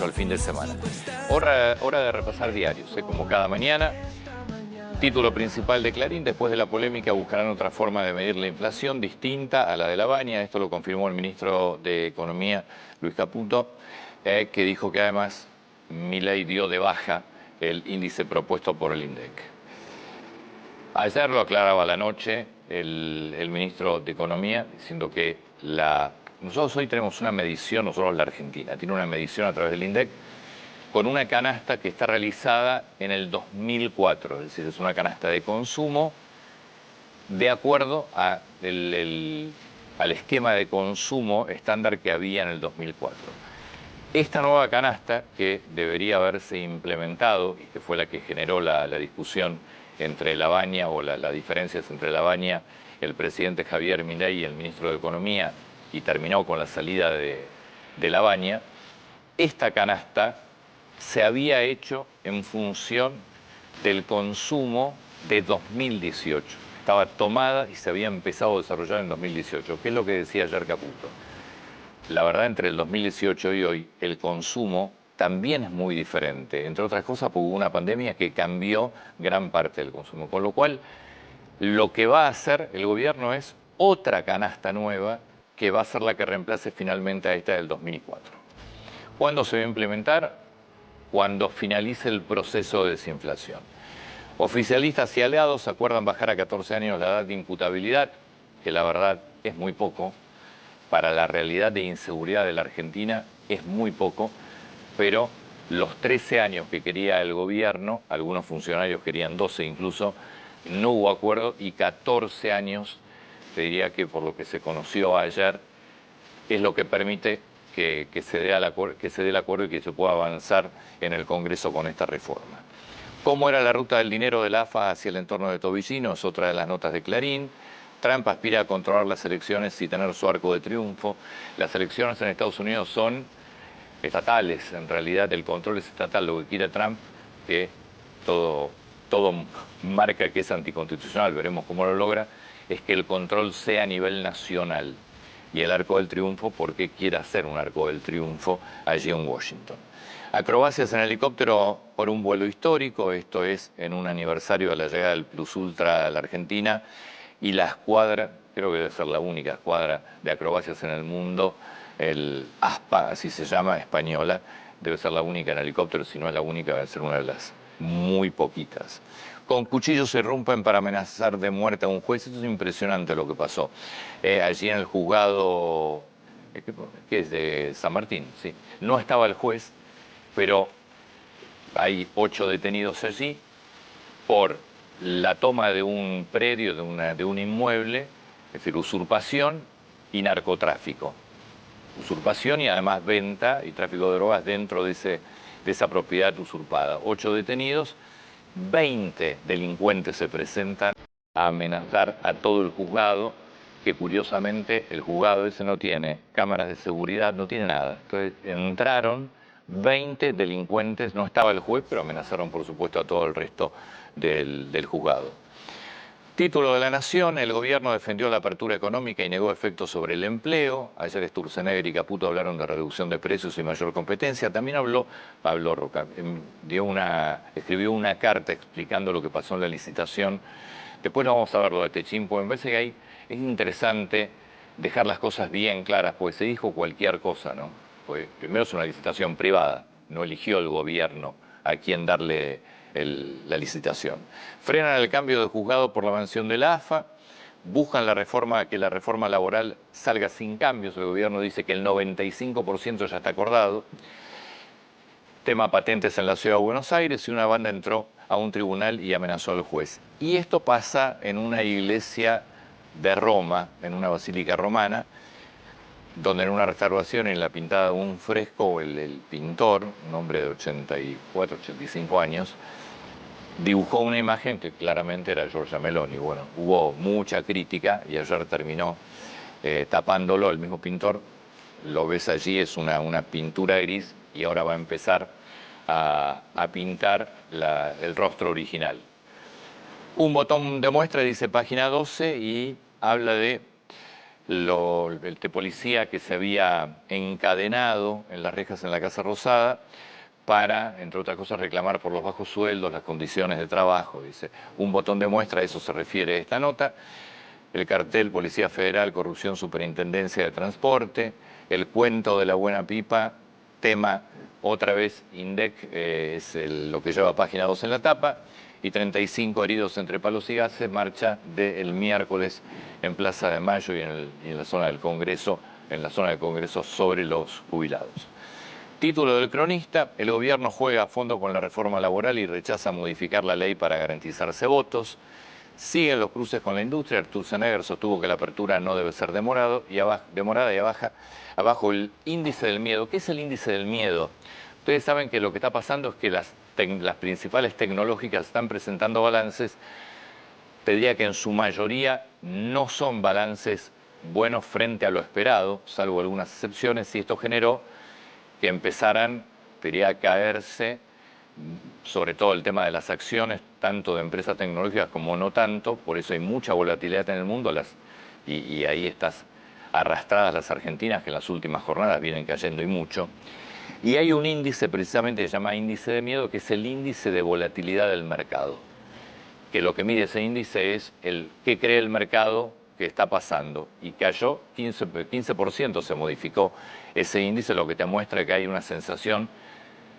al fin de semana. Hora de repasar diarios, como cada mañana. Título principal de Clarín: después de la polémica buscarán otra forma de medir la inflación distinta a la de la baña. Esto lo confirmó el ministro de Economía, Luis Caputo, que dijo que además Milei dio de baja el índice propuesto por el INDEC. Ayer lo aclaraba a la noche el ministro de Economía, diciendo que nosotros hoy tenemos una medición, nosotros la Argentina, tiene una medición a través del INDEC con una canasta que está realizada en el 2004, es decir, es una canasta de consumo de acuerdo al esquema de consumo estándar que había en el 2004. Esta nueva canasta, que debería haberse implementado y que fue la que generó la discusión entre la baña o las diferencias entre la baña, el presidente Javier Milei y el ministro de Economía, y terminó con la salida de la baña, esta canasta se había hecho en función del consumo de 2018. Estaba tomada y se había empezado a desarrollar en 2018. ¿Qué es lo que decía ayer Caputo? La verdad, entre el 2018 y hoy, el consumo también es muy diferente. Entre otras cosas, porque hubo una pandemia que cambió gran parte del consumo. Con lo cual, lo que va a hacer el gobierno es otra canasta nueva que va a ser la que reemplace finalmente a esta del 2004. ¿Cuándo se va a implementar? Cuando finalice el proceso de desinflación. Oficialistas y aliados acuerdan bajar a 14 años la edad de imputabilidad, que la verdad es muy poco. Para la realidad de inseguridad de la Argentina es muy poco, pero los 13 años que quería el gobierno, algunos funcionarios querían 12 incluso, no hubo acuerdo, y 14 años, te diría que por lo que se conoció ayer, es lo que permite que se dé el acuerdo y que se pueda avanzar en el Congreso con esta reforma. ¿Cómo era la ruta del dinero de la AFA hacia el entorno de Tobillino? Es otra de las notas de Clarín. Trump aspira a controlar las elecciones y tener su arco de triunfo. Las elecciones en Estados Unidos son estatales, en realidad el control es estatal. Lo que quiere Trump, que todo marca que es anticonstitucional, veremos cómo lo logra, es que el control sea a nivel nacional. Y el arco del triunfo, porque quiere hacer un arco del triunfo allí en Washington. Acrobacias en helicóptero por un vuelo histórico, esto es en un aniversario de la llegada del Plus Ultra a la Argentina, y la escuadra, creo que debe ser la única escuadra de acrobacias en el mundo, el ASPA, así se llama, española, debe ser la única en helicóptero, si no es la única, debe ser una de las muy poquitas. Con cuchillos se irrumpen para amenazar de muerte a un juez. Esto es impresionante lo que pasó. Allí en el juzgado, ¿qué es? De San Martín, sí. No estaba el juez, pero hay 8 detenidos allí por la toma de un predio, de un inmueble, es decir, usurpación y narcotráfico. Usurpación y además venta y tráfico de drogas dentro de esa propiedad usurpada. 8 detenidos, 20 delincuentes se presentan a amenazar a todo el juzgado, que curiosamente el juzgado ese no tiene cámaras de seguridad, no tiene nada. Entonces entraron 20 delincuentes, no estaba el juez, pero amenazaron por supuesto a todo el resto del juzgado. Título de La Nación: el gobierno defendió la apertura económica y negó efectos sobre el empleo. Ayer Sturzenegger y Caputo hablaron de reducción de precios y mayor competencia. También habló Pablo Roca, escribió una carta explicando lo que pasó en la licitación. Después no vamos a ver lo de Techín, porque me parece que ahí es interesante dejar las cosas bien claras, porque se dijo cualquier cosa, ¿no? Pues primero es una licitación privada, no eligió el gobierno a quién darle la licitación. Frenan el cambio de juzgado por la mansión de la AFA, buscan que la reforma laboral salga sin cambios. El gobierno dice que el 95% ya está acordado. Tema patentes en la ciudad de Buenos Aires, y una banda entró a un tribunal y amenazó al juez. Y esto pasa en una iglesia de Roma, en una basílica romana, donde en una restauración, en la pintada de un fresco, el pintor, un hombre de 84, 85 años, dibujó una imagen que claramente era Giorgia Meloni. Bueno, hubo mucha crítica y ayer terminó tapándolo. El mismo pintor, lo ves allí, es una pintura gris, y ahora va a empezar a pintar el rostro original. Un botón de muestra, dice página 12, y habla de el policía que se había encadenado en las rejas en la Casa Rosada para, entre otras cosas, reclamar por los bajos sueldos, las condiciones de trabajo. Dice, un botón de muestra, a eso se refiere esta nota. El cartel Policía Federal, corrupción, Superintendencia de Transporte, el cuento de la buena pipa, tema otra vez INDEC, es lo que lleva página 2 en la tapa, y 35 heridos entre palos y gases, marcha del miércoles en Plaza de Mayo y en la zona del Congreso, sobre los jubilados. Título del cronista: el gobierno juega a fondo con la reforma laboral y rechaza modificar la ley para garantizarse votos. Siguen los cruces con la industria. Artur Schwarzenegger sostuvo que la apertura no debe ser demorada y abajo el índice del miedo. ¿Qué es el índice del miedo? Ustedes saben que lo que está pasando es que las principales tecnológicas están presentando balances. Te diría que en su mayoría no son balances buenos frente a lo esperado, salvo algunas excepciones, y esto generó que empezaran, diría, a caerse, sobre todo el tema de las acciones, tanto de empresas tecnológicas como no tanto. Por eso hay mucha volatilidad en el mundo, y ahí estás arrastradas las argentinas, que en las últimas jornadas vienen cayendo y mucho. Y hay un índice precisamente que se llama índice de miedo, que es el índice de volatilidad del mercado, que lo que mide ese índice es qué cree el mercado que está pasando, y cayó 15%, se modificó ese índice, lo que te muestra que hay una sensación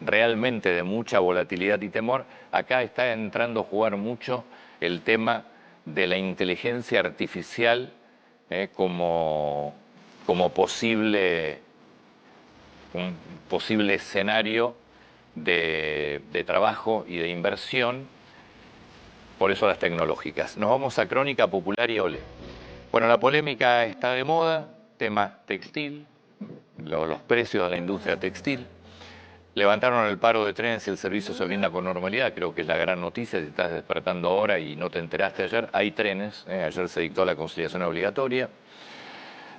realmente de mucha volatilidad y temor. Acá está entrando a jugar mucho el tema de la inteligencia artificial como posible escenario de trabajo y de inversión, por eso las tecnológicas. Nos vamos a Crónica Popular y Olé. Bueno, la polémica está de moda, tema textil, los precios de la industria textil. Levantaron el paro de trenes y el servicio se brinda con normalidad, creo que es la gran noticia. Si estás despertando ahora y no te enteraste ayer, hay trenes, ayer se dictó la conciliación obligatoria.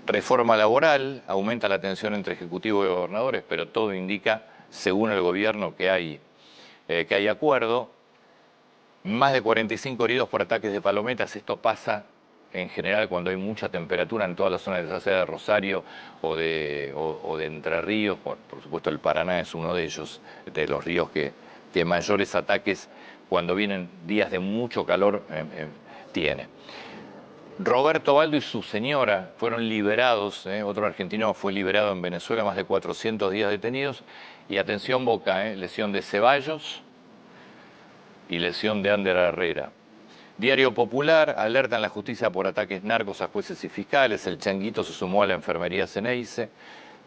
Reforma laboral, aumenta la tensión entre ejecutivo y gobernadores, pero todo indica, según el gobierno, que hay acuerdo. Más de 45 heridos por ataques de palometas. Esto pasa en general cuando hay mucha temperatura en todas las zonas, ya sea de Rosario o de Entre Ríos. Por supuesto el Paraná es uno de ellos, de los ríos que mayores ataques cuando vienen días de mucho calor tiene. Roberto Baldo y su señora fueron liberados, otro argentino fue liberado en Venezuela, más de 400 días detenidos. Y atención Boca, lesión de Ceballos y lesión de Ander Herrera. Diario Popular, alertan la justicia por ataques narcos a jueces y fiscales. El Changuito se sumó a la enfermería Ceneice.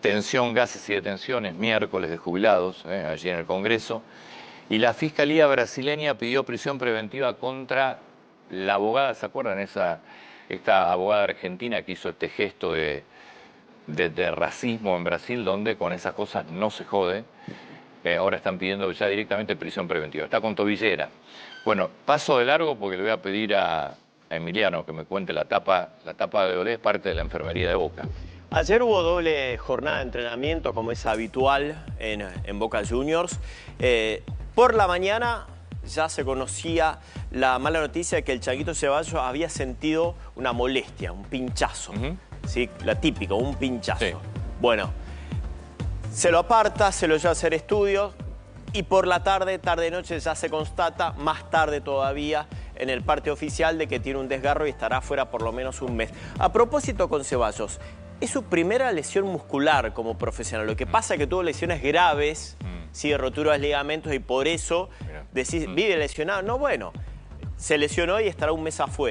Tensión, gases y detenciones, miércoles de jubilados, allí en el Congreso. Y la Fiscalía brasileña pidió prisión preventiva contra la abogada, ¿se acuerdan? Esta abogada argentina que hizo este gesto de racismo en Brasil, donde con esas cosas no se jode. Ahora están pidiendo ya directamente prisión preventiva. Está con tobillera. Bueno, paso de largo porque le voy a pedir a Emiliano que me cuente la tapa de Olé, es parte de la enfermería de Boca. Ayer hubo doble jornada de entrenamiento, como es habitual en Boca Juniors. Por la mañana ya se conocía la mala noticia de que el Changuito Ceballos había sentido una molestia, un pinchazo. ¿Sí? La típica, un pinchazo. Sí. Bueno, se lo aparta, se lo lleva a hacer estudios y por la tarde-noche ya se constata, más tarde todavía, en el parte oficial de que tiene un desgarro y estará fuera por lo menos un mes. A propósito con Ceballos, es su primera lesión muscular como profesional. Lo que pasa es que tuvo lesiones graves, sí, roturas de ligamentos y por eso decís, vive lesionado. No, bueno, se lesionó y estará un mes afuera.